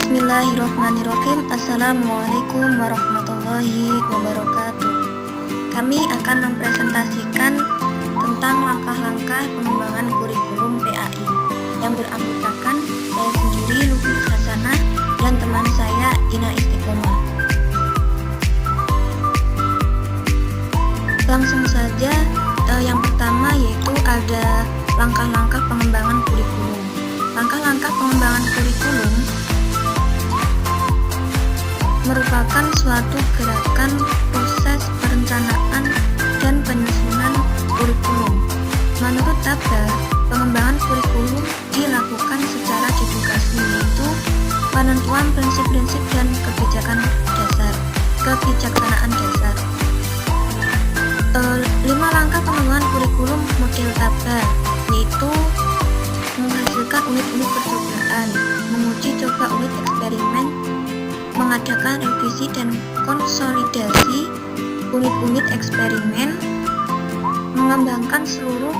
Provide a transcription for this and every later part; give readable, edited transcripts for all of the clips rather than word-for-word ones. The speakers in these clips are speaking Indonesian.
Bismillahirrahmanirrahim. Assalamualaikum warahmatullahi wabarakatuh. Kami akan mempresentasikan tentang langkah-langkah pengembangan kurikulum PAI yang beranggotakan saya sendiri, Lufi Hasanah, dan teman saya, Ina Istiqomah. Langsung saja, yang pertama yaitu ada langkah-langkah pengembangan kurikulum. Langkah-langkah pengembangan kurikulum merupakan suatu gerakan proses perencanaan dan penyusunan kurikulum. Menurut Tabba, pengembangan kurikulum dilakukan secara dedukasi, yaitu penentuan prinsip-prinsip dan kebijaksanaan dasar. 5 langkah pengembangan kurikulum model Tabba, yaitu menghasilkan unit-unit percobaan, menguji coba unit eksperimen, mengadakan revisi dan konsolidasi unit-unit eksperimen, mengembangkan seluruh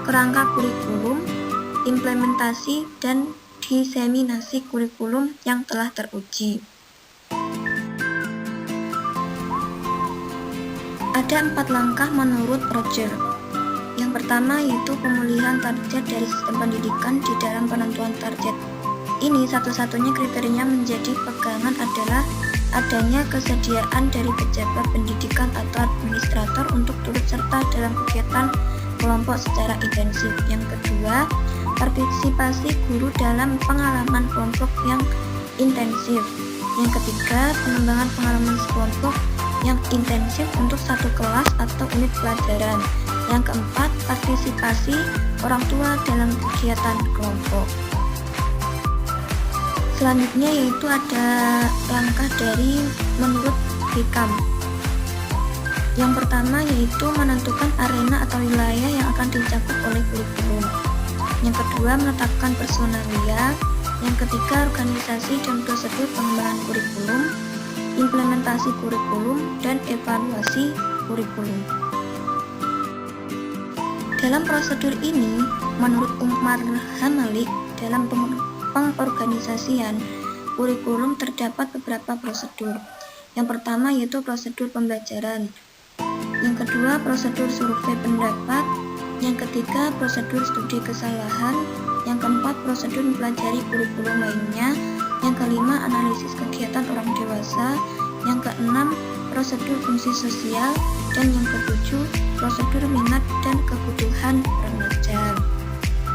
kerangka kurikulum, implementasi dan diseminasi kurikulum yang telah teruji. Ada 4 langkah menurut Roger. Yang pertama yaitu pemulihan target dari sistem pendidikan. Di dalam penentuan target ini, satu-satunya kriteria menjadi pegangan adalah adanya kesediaan dari pejabat pendidikan atau administrator untuk turut serta dalam kegiatan kelompok secara intensif. Yang kedua, partisipasi guru dalam pengalaman kelompok yang intensif. Yang ketiga, pengembangan pengalaman kelompok yang intensif untuk satu kelas atau unit pelajaran. Yang keempat, partisipasi orang tua dalam kegiatan kelompok. Selanjutnya yaitu ada langkah dari menurut Hikam. Yang pertama yaitu menentukan arena atau wilayah yang akan dicakup oleh kurikulum. Yang kedua, menetapkan personalia. Yang ketiga, organisasi dan prosedur pengembangan kurikulum, implementasi kurikulum, dan evaluasi kurikulum. Dalam prosedur ini, menurut Umar Hamalik, dalam pengorganisasian kurikulum terdapat beberapa prosedur. Yang pertama yaitu prosedur pembelajaran. Yang kedua, prosedur survei pendapat. Yang ketiga, prosedur studi kesalahan. Yang keempat, prosedur mempelajari kurikulum lainnya. Yang kelima, analisis kegiatan orang dewasa. Yang keenam, prosedur fungsi sosial. Dan yang ketujuh, prosedur minat dan kebutuhan remaja.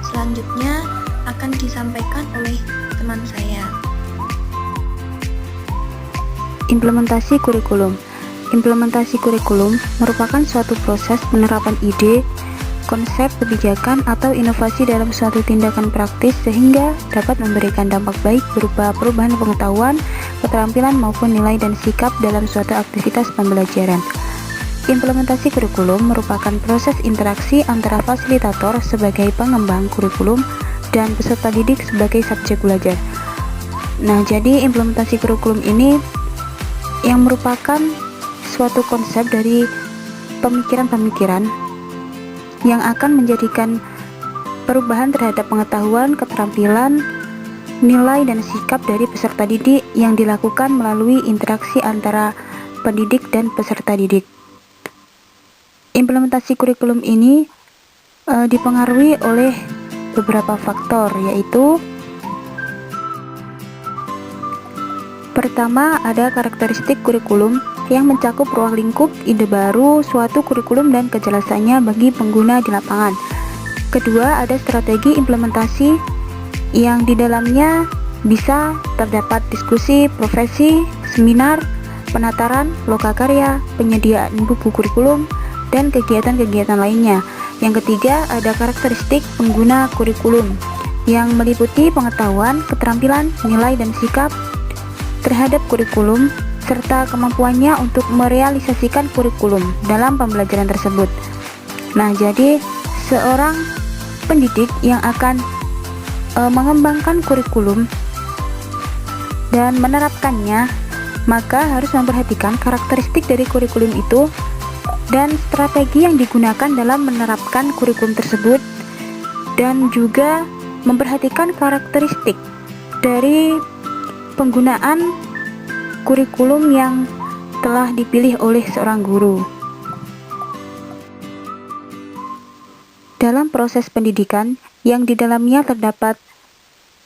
Selanjutnya akan disampaikan oleh teman saya. Implementasi kurikulum. Implementasi kurikulum merupakan suatu proses penerapan ide, konsep, kebijakan, atau inovasi dalam suatu tindakan praktis sehingga dapat memberikan dampak baik berupa perubahan pengetahuan, keterampilan maupun nilai dan sikap dalam suatu aktivitas pembelajaran. Implementasi kurikulum merupakan proses interaksi antara fasilitator sebagai pengembang kurikulum dan peserta didik sebagai subjek belajar. Nah, jadi implementasi kurikulum ini yang merupakan suatu konsep dari pemikiran-pemikiran yang akan menjadikan perubahan terhadap pengetahuan, keterampilan, nilai, dan sikap dari peserta didik yang dilakukan melalui interaksi antara pendidik dan peserta didik. Implementasi kurikulum ini dipengaruhi oleh beberapa faktor, yaitu pertama, ada karakteristik kurikulum yang mencakup ruang lingkup ide baru suatu kurikulum dan kejelasannya bagi pengguna di lapangan. Kedua, ada strategi implementasi yang di dalamnya bisa terdapat diskusi, profesi, seminar, penataran, lokakarya, penyediaan buku kurikulum, dan kegiatan-kegiatan lainnya. Yang ketiga, ada karakteristik pengguna kurikulum yang meliputi pengetahuan, keterampilan, nilai, dan sikap terhadap kurikulum serta kemampuannya untuk merealisasikan kurikulum dalam pembelajaran tersebut. Nah, jadi seorang pendidik yang akan mengembangkan kurikulum dan menerapkannya, maka harus memperhatikan karakteristik dari kurikulum itu dan strategi yang digunakan dalam menerapkan kurikulum tersebut, dan juga memperhatikan karakteristik dari penggunaan kurikulum yang telah dipilih oleh seorang guru. Dalam proses pendidikan yang di dalamnya terdapat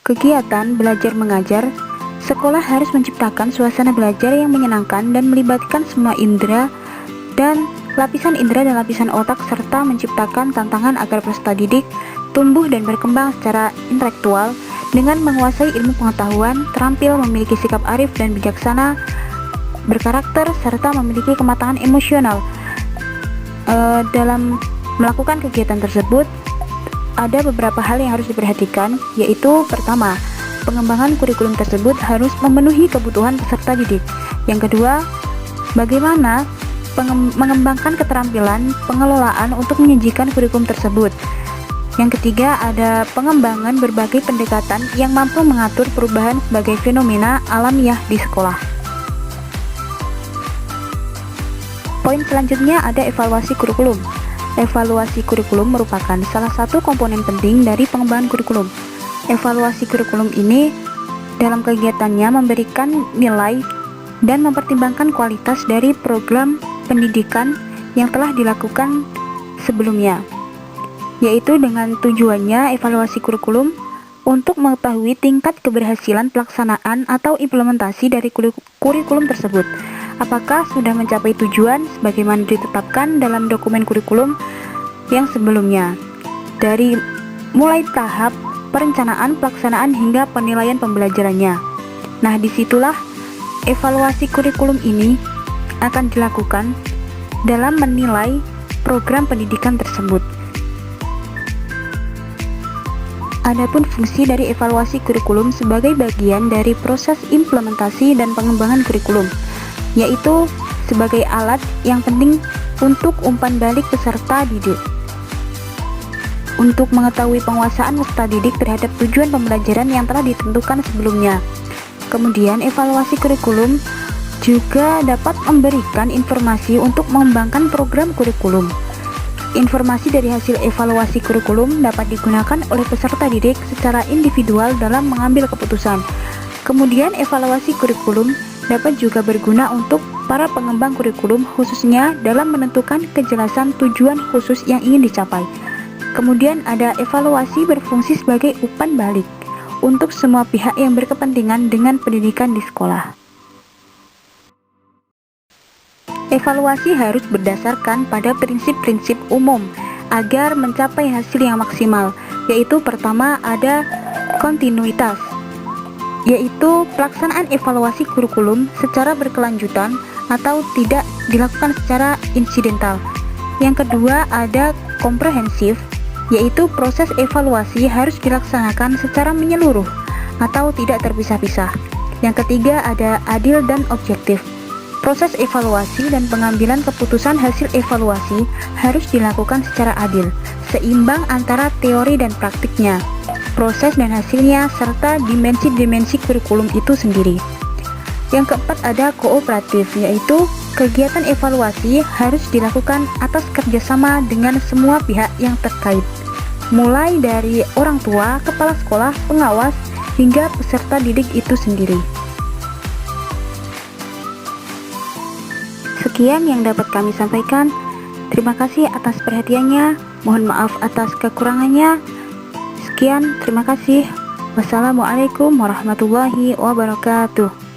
kegiatan belajar mengajar, sekolah harus menciptakan suasana belajar yang menyenangkan dan melibatkan semua indera dan lapisan indera dan lapisan otak, serta menciptakan tantangan agar peserta didik tumbuh dan berkembang secara intelektual dengan menguasai ilmu pengetahuan, terampil memiliki sikap arif dan bijaksana, berkarakter, serta memiliki kematangan emosional. Dalam melakukan kegiatan tersebut, ada beberapa hal yang harus diperhatikan, yaitu pertama, pengembangan kurikulum tersebut harus memenuhi kebutuhan peserta didik. Yang kedua, bagaimana mengembangkan keterampilan pengelolaan untuk menyajikan kurikulum tersebut. Yang ketiga, ada pengembangan berbagai pendekatan yang mampu mengatur perubahan sebagai fenomena alamiah di sekolah. Poin selanjutnya ada evaluasi kurikulum. Evaluasi kurikulum merupakan salah satu komponen penting dari pengembangan kurikulum. Evaluasi kurikulum ini dalam kegiatannya memberikan nilai dan mempertimbangkan kualitas dari program pendidikan yang telah dilakukan sebelumnya, yaitu dengan tujuannya evaluasi kurikulum untuk mengetahui tingkat keberhasilan pelaksanaan atau implementasi dari kurikulum tersebut. Apakah sudah mencapai tujuan sebagaimana ditetapkan dalam dokumen kurikulum yang sebelumnya, dari mulai tahap perencanaan, pelaksanaan hingga penilaian pembelajarannya. Nah, disitulah evaluasi kurikulum ini akan dilakukan dalam menilai program pendidikan tersebut. Adapun fungsi dari evaluasi kurikulum sebagai bagian dari proses implementasi dan pengembangan kurikulum, yaitu sebagai alat yang penting untuk umpan balik peserta didik, untuk mengetahui penguasaan peserta didik terhadap tujuan pembelajaran yang telah ditentukan sebelumnya. Kemudian evaluasi kurikulum juga dapat memberikan informasi untuk mengembangkan program kurikulum. Informasi dari hasil evaluasi kurikulum dapat digunakan oleh peserta didik secara individual dalam mengambil keputusan. Kemudian evaluasi kurikulum dapat juga berguna untuk para pengembang kurikulum, khususnya dalam menentukan kejelasan tujuan khusus yang ingin dicapai. Kemudian ada evaluasi berfungsi sebagai umpan balik untuk semua pihak yang berkepentingan dengan pendidikan di sekolah. Evaluasi harus berdasarkan pada prinsip-prinsip umum agar mencapai hasil yang maksimal, yaitu pertama ada kontinuitas, yaitu pelaksanaan evaluasi kurikulum secara berkelanjutan atau tidak dilakukan secara insidental. Yang kedua ada komprehensif, yaitu proses evaluasi harus dilaksanakan secara menyeluruh atau tidak terpisah-pisah. Yang ketiga ada adil dan objektif. Proses evaluasi dan pengambilan keputusan hasil evaluasi harus dilakukan secara adil, seimbang antara teori dan praktiknya, proses dan hasilnya, serta dimensi-dimensi kurikulum itu sendiri. Yang keempat ada kooperatif, yaitu kegiatan evaluasi harus dilakukan atas kerjasama dengan semua pihak yang terkait, mulai dari orang tua, kepala sekolah, pengawas, hingga peserta didik itu sendiri. Sekian yang dapat kami sampaikan. Terima kasih atas perhatiannya. Mohon maaf atas kekurangannya. Sekian, terima kasih. Wassalamualaikum warahmatullahi wabarakatuh.